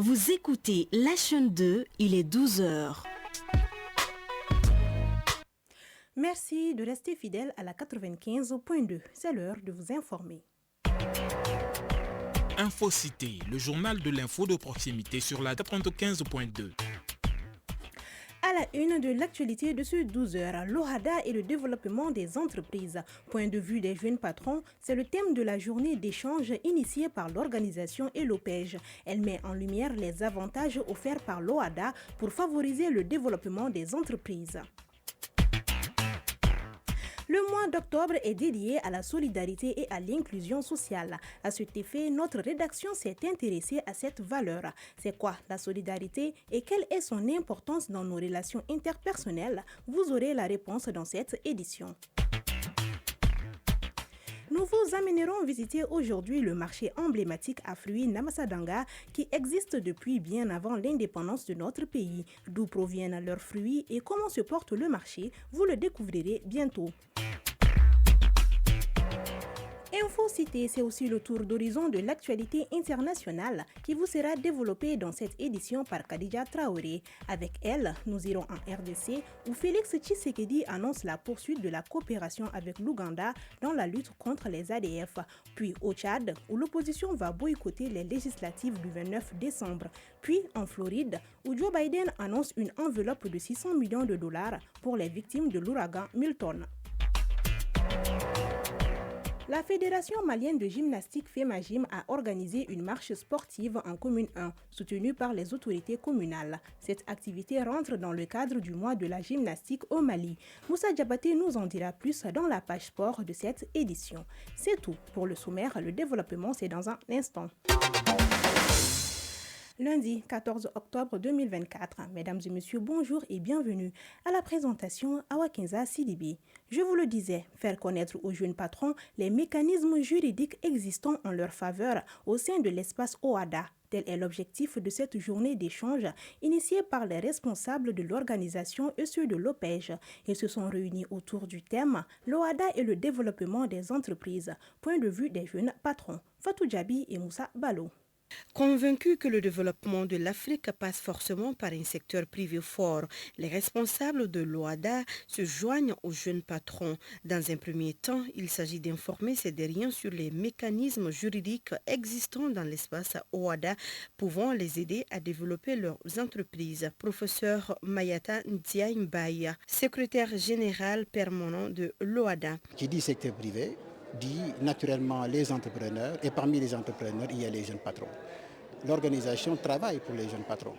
Vous écoutez la chaîne 2, il est 12 heures. Merci de rester fidèle à la 95.2. C'est l'heure de vous informer. Infocité, le journal de l'info de proximité sur la 95.2. À la une de l'actualité de ce 12 heures, l'OHADA et le développement des entreprises. Point de vue des jeunes patrons, c'est le thème de la journée d'échange initiée par l'organisation et l'OPEJ. Elle met en lumière les avantages offerts par l'OHADA pour favoriser le développement des entreprises. Le mois d'octobre est dédié à la solidarité et à l'inclusion sociale. À cet effet, notre rédaction s'est intéressée à cette valeur. C'est quoi la solidarité et quelle est son importance dans nos relations interpersonnelles? Vous aurez la réponse dans cette édition. Nous vous amènerons visiter aujourd'hui le marché emblématique à fruits Namasadanga qui existe depuis bien avant l'indépendance de notre pays. D'où proviennent leurs fruits et comment se porte le marché, vous le découvrirez bientôt. Infocité, c'est aussi le tour d'horizon de l'actualité internationale qui vous sera développé dans cette édition par Khadija Traoré. Avec elle, nous irons en RDC où Félix Tshisekedi annonce la poursuite de la coopération avec l'Ouganda dans la lutte contre les ADF. Puis au Tchad où l'opposition va boycotter les législatives du 29 décembre. Puis en Floride où Joe Biden annonce une enveloppe de 600 millions de dollars pour les victimes de l'ouragan Milton. La Fédération malienne de gymnastique FEMAGYM a organisé une marche sportive en commune 1, soutenue par les autorités communales. Cette activité rentre dans le cadre du mois de la gymnastique au Mali. Moussa Diabaté nous en dira plus dans la page sport de cette édition. C'est tout pour le sommaire, le développement c'est dans un instant. Lundi 14 octobre 2024. Mesdames et messieurs, bonjour et bienvenue à la présentation Awakenza Sidibé. Je vous le disais, faire connaître aux jeunes patrons les mécanismes juridiques existants en leur faveur au sein de l'espace OHADA. Tel est l'objectif de cette journée d'échange initiée par les responsables de l'organisation et ceux de l'OPEJ. Ils se sont réunis autour du thème « L'OHADA et le développement des entreprises ». Point de vue des jeunes patrons. Fatou Djabi et Moussa Balo. Convaincus que le développement de l'Afrique passe forcément par un secteur privé fort, les responsables de l'OHADA se joignent aux jeunes patrons. Dans un premier temps, il s'agit d'informer ces derniers sur les mécanismes juridiques existants dans l'espace OHADA pouvant les aider à développer leurs entreprises. Professeur Mayata Ndiaye, secrétaire général permanent de l'OHADA. Qui dit secteur privé dit naturellement les entrepreneurs et parmi les entrepreneurs il y a les jeunes patrons. L'organisation travaille pour les jeunes patrons.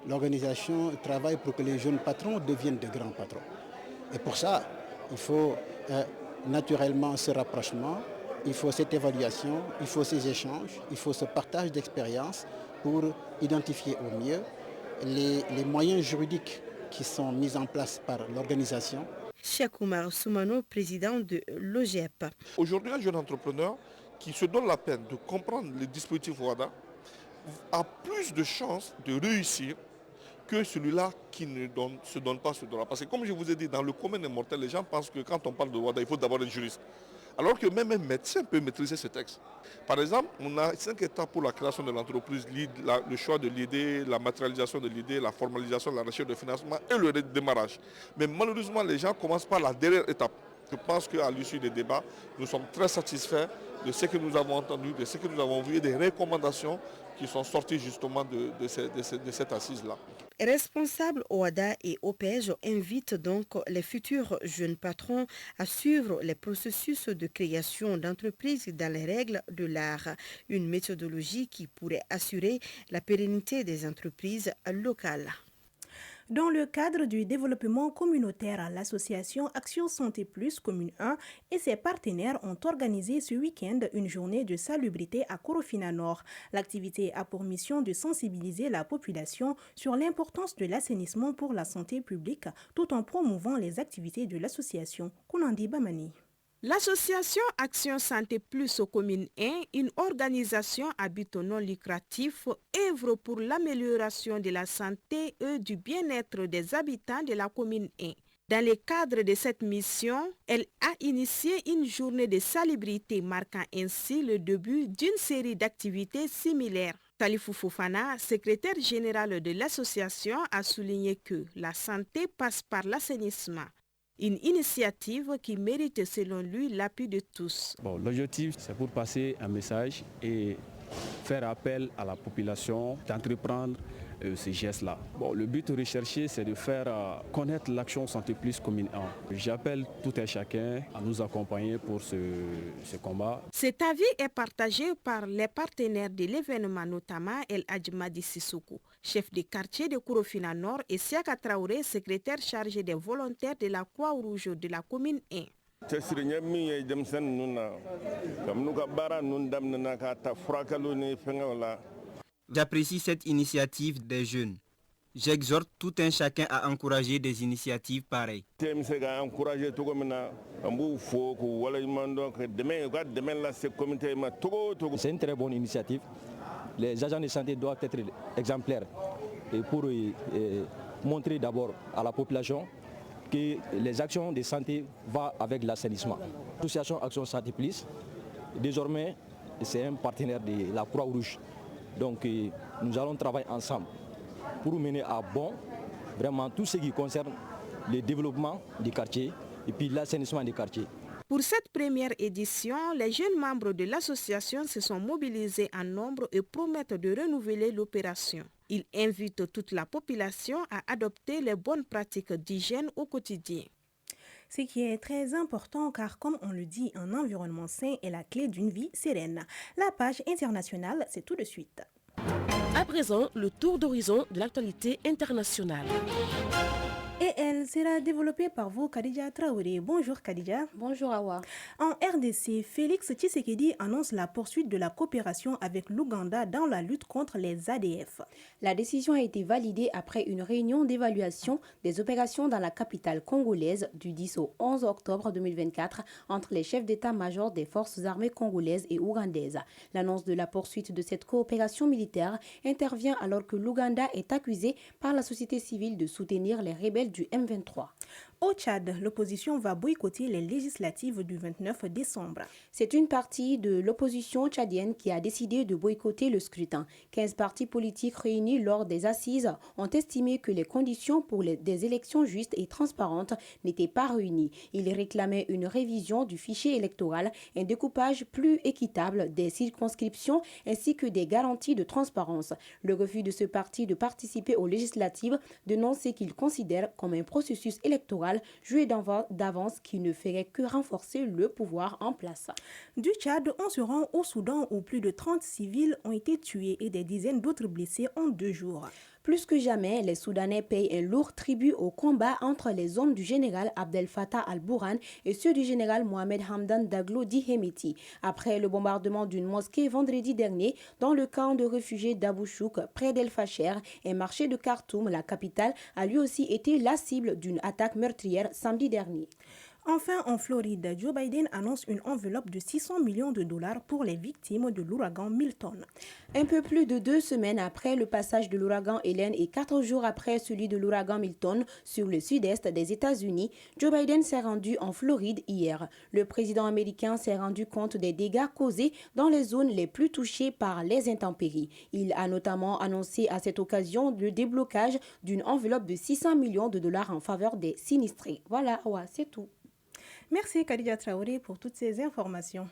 L'organisation travaille pour que les jeunes patrons deviennent de grands patrons. Et pour ça, il faut naturellement ce rapprochement, il faut cette évaluation, il faut ces échanges, il faut ce partage d'expériences pour identifier au mieux les moyens juridiques qui sont mis en place par l'organisation. Cheikh Oumar Soumano, président de l'OGEP. Aujourd'hui, un jeune entrepreneur qui se donne la peine de comprendre le dispositif OHADA a plus de chances de réussir que celui-là qui ne se donne pas ce droit. Parce que comme je vous ai dit, dans le commun des mortels, les gens pensent que quand on parle de OHADA, il faut d'abord être juriste. Alors que même un médecin peut maîtriser ce texte. Par exemple, on a 5 étapes pour la création de l'entreprise, le choix de l'idée, la matérialisation de l'idée, la formalisation, la recherche de financement et le démarrage. Mais malheureusement, les gens commencent par la dernière étape. Je pense qu'à l'issue des débats, nous sommes très satisfaits de ce que nous avons entendu, de ce que nous avons vu et des recommandations qui sont sorties justement de cette assise-là. Responsables OHADA et OPEJ invitent donc les futurs jeunes patrons à suivre les processus de création d'entreprises dans les règles de l'art, une méthodologie qui pourrait assurer la pérennité des entreprises locales. Dans le cadre du développement communautaire, l'association Action Santé Plus Commune 1 et ses partenaires ont organisé ce week-end une journée de salubrité à Korofina Nord. L'activité a pour mission de sensibiliser la population sur l'importance de l'assainissement pour la santé publique tout en promouvant les activités de l'association. Kounandi Bamani. L'association Action Santé Plus aux communes 1, une organisation à but non lucratif, œuvre pour l'amélioration de la santé et du bien-être des habitants de la commune 1. Dans le cadre de cette mission, elle a initié une journée de salubrité marquant ainsi le début d'une série d'activités similaires. Talifou Fofana, secrétaire général de l'association, a souligné que la santé passe par l'assainissement. Une initiative qui mérite selon lui l'appui de tous. L'objectif, c'est pour passer un message et faire appel à la population d'entreprendre ces gestes-là. Le but recherché, c'est de faire connaître l'action Santé Plus Commune 1. J'appelle tout un chacun à nous accompagner pour ce combat. Cet avis est partagé par les partenaires de l'événement, notamment El Adjmadi Sissoko, chef de quartier de Korofina Nord, et Siaka Traoré, secrétaire chargé des volontaires de la Croix-Rouge de la commune 1. J'apprécie cette initiative des jeunes. J'exhorte tout un chacun à encourager des initiatives pareilles. C'est une très bonne initiative. Les agents de santé doivent être exemplaires et pour montrer d'abord à la population que les actions de santé vont avec l'assainissement. L'association Action Santé Plus, désormais, c'est un partenaire de la Croix-Rouge. Donc nous allons travailler ensemble pour mener à bon vraiment tout ce qui concerne le développement des quartiers et puis l'assainissement des quartiers. Pour cette première édition, les jeunes membres de l'association se sont mobilisés en nombre et promettent de renouveler l'opération. Ils invitent toute la population à adopter les bonnes pratiques d'hygiène au quotidien. Ce qui est très important car, comme on le dit, un environnement sain est la clé d'une vie sereine. La page internationale, c'est tout de suite. À présent, le tour d'horizon de l'actualité internationale. Et elle sera développée par vous, Khadija Traoré. Bonjour Khadija. Bonjour Awa. En RDC, Félix Tshisekedi annonce la poursuite de la coopération avec l'Ouganda dans la lutte contre les ADF. La décision a été validée après une réunion d'évaluation des opérations dans la capitale congolaise du 10 au 11 octobre 2024 entre les chefs d'état-major des forces armées congolaises et ougandaises. L'annonce de la poursuite de cette coopération militaire intervient alors que l'Ouganda est accusé par la société civile de soutenir les rebelles du M23. Au Tchad, l'opposition va boycotter les législatives du 29 décembre. C'est une partie de l'opposition tchadienne qui a décidé de boycotter le scrutin. 15 partis politiques réunis lors des assises ont estimé que les conditions pour des élections justes et transparentes n'étaient pas réunies. Ils réclamaient une révision du fichier électoral, un découpage plus équitable des circonscriptions ainsi que des garanties de transparence. Le refus de ce parti de participer aux législatives dénonce ce qu'il considère comme un processus électoral joué d'avance qui ne ferait que renforcer le pouvoir en place. Du Tchad, on se rend au Soudan où plus de 30 civils ont été tués et des dizaines d'autres blessés en 2 jours. Plus que jamais, les Soudanais payent un lourd tribut au combat entre les hommes du général Abdel Fattah al-Burhan et ceux du général Mohamed Hamdan Daglo dit Hemeti. Après le bombardement d'une mosquée vendredi dernier dans le camp de réfugiés d'Abou Chouk, près d'El Fasher, un marché de Khartoum, la capitale, a lui aussi été la cible d'une attaque meurtrière samedi dernier. Enfin, en Floride, Joe Biden annonce une enveloppe de 600 millions de dollars pour les victimes de l'ouragan Milton. Un peu plus de 2 semaines après le passage de l'ouragan Hélène et 4 jours après celui de l'ouragan Milton sur le sud-est des États-Unis, Joe Biden s'est rendu en Floride hier. Le président américain s'est rendu compte des dégâts causés dans les zones les plus touchées par les intempéries. Il a notamment annoncé à cette occasion le déblocage d'une enveloppe de 600 millions de dollars en faveur des sinistrés. Voilà, c'est tout. Merci Khadija Traoré pour toutes ces informations.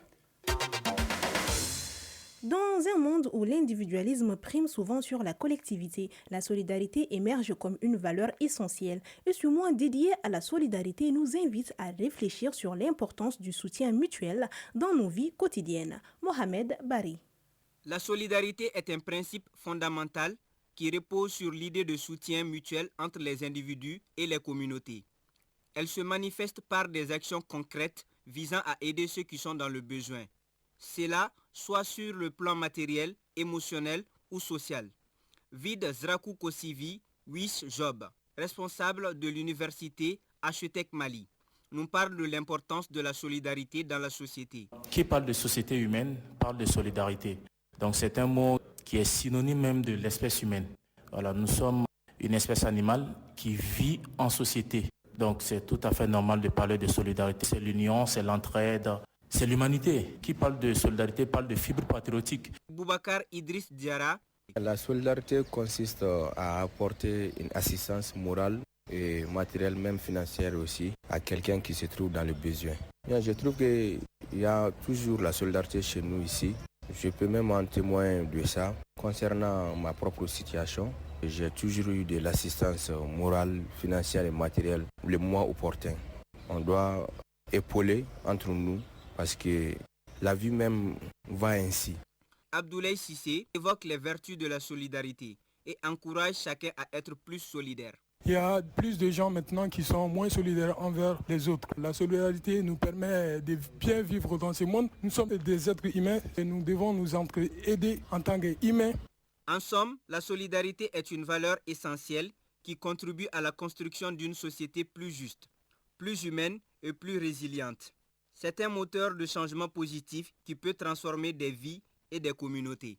Dans un monde où l'individualisme prime souvent sur la collectivité, la solidarité émerge comme une valeur essentielle. Et ce mois dédié à la solidarité nous invite à réfléchir sur l'importance du soutien mutuel dans nos vies quotidiennes. Mohamed Bari. La solidarité est un principe fondamental qui repose sur l'idée de soutien mutuel entre les individus et les communautés. Elle se manifeste par des actions concrètes visant à aider ceux qui sont dans le besoin. Cela soit sur le plan matériel, émotionnel ou social. Vide Zrakou Kosivi, Wish Job, responsable de l'université Achetek Mali, nous parle de l'importance de la solidarité dans la société. Qui parle de société humaine parle de solidarité. Donc c'est un mot qui est synonyme même de l'espèce humaine. Voilà, nous sommes une espèce animale qui vit en société. Donc c'est tout à fait normal de parler de solidarité. C'est l'union, c'est l'entraide, c'est l'humanité. Qui parle de solidarité parle de fibre patriotique. Boubacar Idriss Diarra, La solidarité consiste à apporter une assistance morale et matérielle, même financière aussi, à quelqu'un qui se trouve dans le besoin. Je trouve qu'il y a toujours la solidarité chez nous ici. Je peux même en témoigner de ça. Concernant ma propre situation, j'ai toujours eu de l'assistance morale, financière et matérielle le moment opportun. On doit épauler entre nous parce que la vie même va ainsi. Abdoulaye Sissé évoque les vertus de la solidarité et encourage chacun à être plus solidaire. Il y a plus de gens maintenant qui sont moins solidaires envers les autres. La solidarité nous permet de bien vivre dans ce monde. Nous sommes des êtres humains et nous devons nous aider en tant qu'humains. En somme, la solidarité est une valeur essentielle qui contribue à la construction d'une société plus juste, plus humaine et plus résiliente. C'est un moteur de changement positif qui peut transformer des vies et des communautés.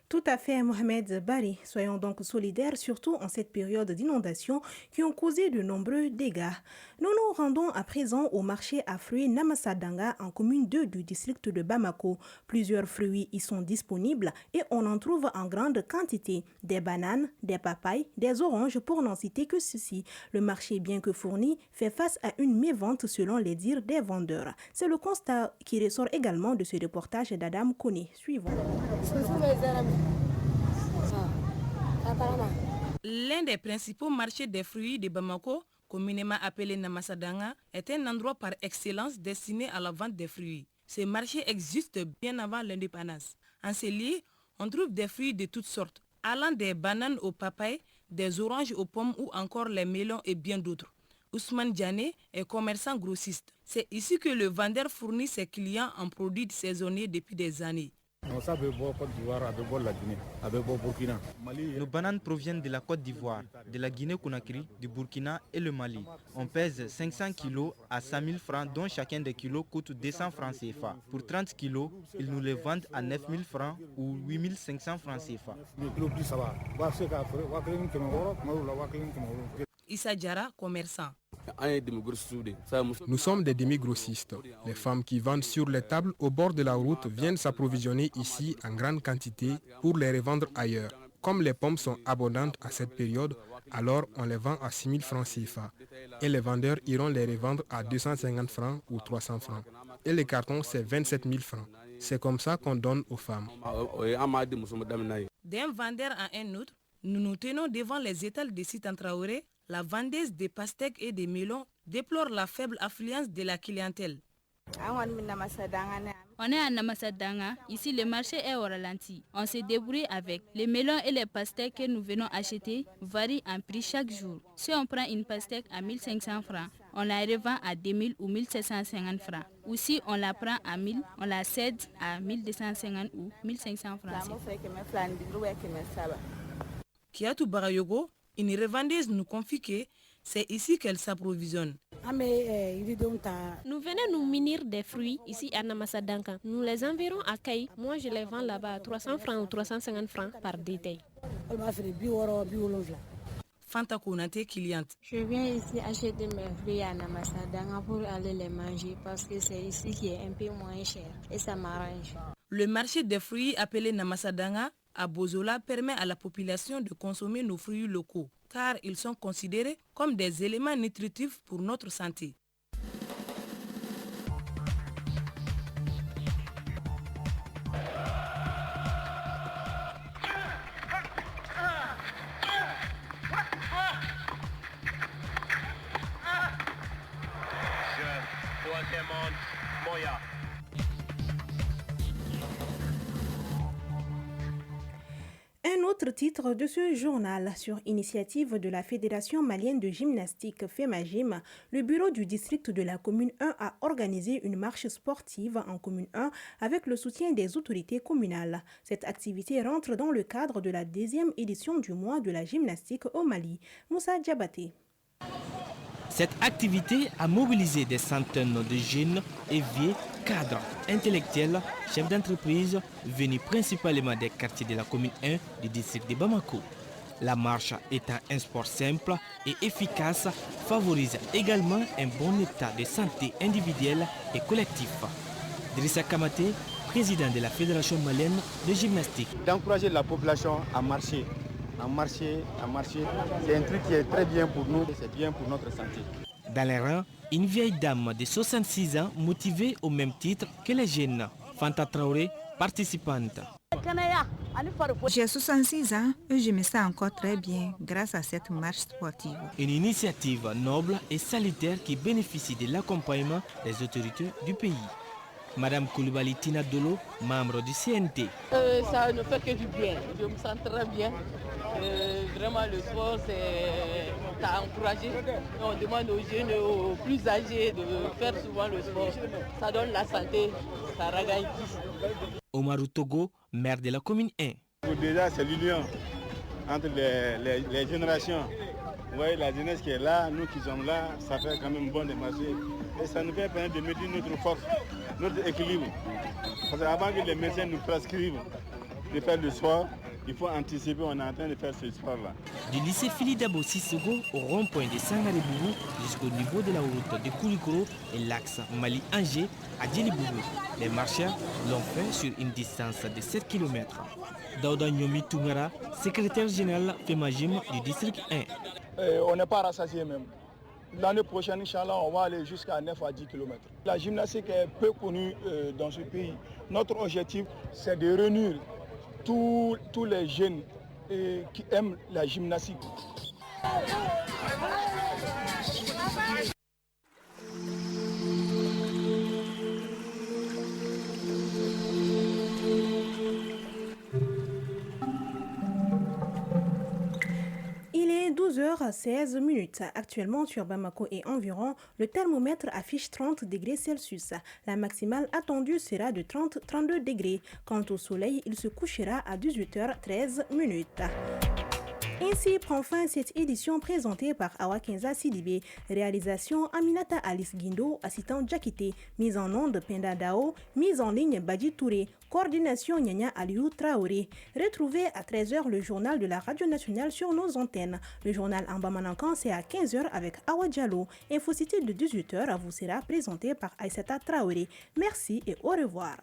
Tout à fait, Mohamed Bari. Soyons donc solidaires, surtout en cette période d'inondation qui ont causé de nombreux dégâts. Nous nous rendons à présent au marché à fruits Namasadanga en commune 2 du district de Bamako. Plusieurs fruits y sont disponibles et on en trouve en grande quantité. Des bananes, des papayes, des oranges pour n'en citer que ceci. Le marché, bien que fourni, fait face à une mévente selon les dires des vendeurs. C'est le constat qui ressort également de ce reportage d'Adam Kone. Suivons. L'un des principaux marchés des fruits de Bamako, communément appelé Namasadanga, est un endroit par excellence destiné à la vente des fruits. Ce marché existe bien avant l'indépendance. En ces lieux, on trouve des fruits de toutes sortes, allant des bananes aux papayes, des oranges aux pommes ou encore les melons et bien d'autres. Ousmane Diané est commerçant grossiste. C'est ici que le vendeur fournit ses clients en produits saisonniers depuis des années. Nos bananes proviennent de la Côte d'Ivoire, de la Guinée-Conakry, du Burkina et le Mali. On pèse 500 kg à 100 000 francs, dont chacun des kilos coûte 200 francs CFA. Pour 30 kg, ils nous les vendent à 9 000 francs ou 8 500 francs CFA. Issa Diara, commerçant. Nous sommes des demi-grossistes. Les femmes qui vendent sur les tables au bord de la route viennent s'approvisionner ici en grande quantité pour les revendre ailleurs. Comme les pommes sont abondantes à cette période, alors on les vend à 6 000 francs CFA. Et les vendeurs iront les revendre à 250 francs ou 300 francs. Et les cartons, c'est 27 000 francs. C'est comme ça qu'on donne aux femmes. D'un vendeur à un autre, nous nous tenons devant les étals de Sitan Traoré. La vendeuse des pastèques et des melons déplore la faible affluence de la clientèle. On est à Namasadanga. Ici, le marché est au ralenti. On se débrouille avec. Les melons et les pastèques que nous venons acheter varient en prix chaque jour. Si on prend une pastèque à 1500 francs, on la revend à 2000 ou 1750 francs. Ou si on la prend à 1000, on la cède à 1250 ou 1500 francs. Kiatou Barayogo, une revendeuse nous confie que c'est ici qu'elle s'approvisionne. Nous venons nous munir des fruits ici à Namasadanka. Nous les enverrons à Kaï. Moi, je les vends là-bas à 300 francs ou 350 francs par détail. Fanta Konate, cliente. Je viens ici acheter mes fruits à Namasadanga pour aller les manger parce que c'est ici qui est un peu moins cher et ça m'arrange. Le marché des fruits appelé Namasadanga à Bozola permet à la population de consommer nos fruits locaux car ils sont considérés comme des éléments nutritifs pour notre santé. Un autre titre de ce journal, sur initiative de la Fédération malienne de gymnastique FEMAGYM, le bureau du district de la commune 1 a organisé une marche sportive en commune 1 avec le soutien des autorités communales. Cette activité rentre dans le cadre de la 2e édition du mois de la gymnastique au Mali. Moussa Diabaté. Cette activité a mobilisé des centaines de jeunes et vieux cadres, intellectuels, chefs d'entreprise venus principalement des quartiers de la commune 1 du district de Bamako. La marche étant un sport simple et efficace, favorise également un bon état de santé individuelle et collectif. Drissa Kamate, président de la Fédération malienne de gymnastique. D'encourager la population à marcher, c'est un truc qui est très bien pour nous, c'est bien pour notre santé. Dans les rangs, une vieille dame de 66 ans motivée au même titre que les jeunes. Fanta Traoré, participante. J'ai 66 ans et je me sens encore très bien grâce à cette marche sportive. Une initiative noble et salutaire qui bénéficie de l'accompagnement des autorités du pays. Madame Koulibaly Tina Dolo, membre du CNT. Ça ne fait que du bien, je me sens très bien. Vraiment le sport, ça a encouragé. On demande aux jeunes, aux plus âgés de faire souvent le sport. Ça donne la santé, ça ragaille. Omarou Togo, maire de la commune 1. Déjà c'est l'union entre les générations. Vous voyez la jeunesse qui est là, nous qui sommes là, ça fait quand même bon de marcher. Et ça nous permet de maintenir notre force, notre équilibre. Parce qu'avant que les médecins nous prescrivent de faire le sport, il faut anticiper, on est en train de faire ce sport-là. Du lycée Philippe Dabo Sissoko au rond-point de Sangaré-Boubou jusqu'au niveau de la route de Koulikoro et l'axe Mali-Angers à Djeliboubou. Les marcheurs l'ont fait sur une distance de 7 km. Daouda Nyomi Toungara, secrétaire général FEMAGIM du district 1. On n'est pas rassasié même. L'année prochaine, Inch'Allah, on va aller jusqu'à 9 à 10 km. La gymnastique est peu connue dans ce pays. Notre objectif, c'est de réunir tous les jeunes qui aiment la gymnastique. Il est 12h16. Actuellement sur Bamako et environ, le thermomètre affiche 30 degrés Celsius. La maximale attendue sera de 30-32 degrés. Quant au soleil, il se couchera à 18h13. Ainsi prend fin cette édition présentée par Awa Kenza Sidibé. Réalisation Aminata Alice Guindo, assistant Jakité. Mise en onde Penda Dao. Mise en ligne Badi Touré. Coordination Nyanya Aliou Traoré. Retrouvez à 13h le journal de la Radio Nationale sur nos antennes. Le journal en Bamanankan, c'est à 15h avec Awa Diallo. Infocité de 18h vous sera présenté par Aïssata Traoré. Merci et au revoir.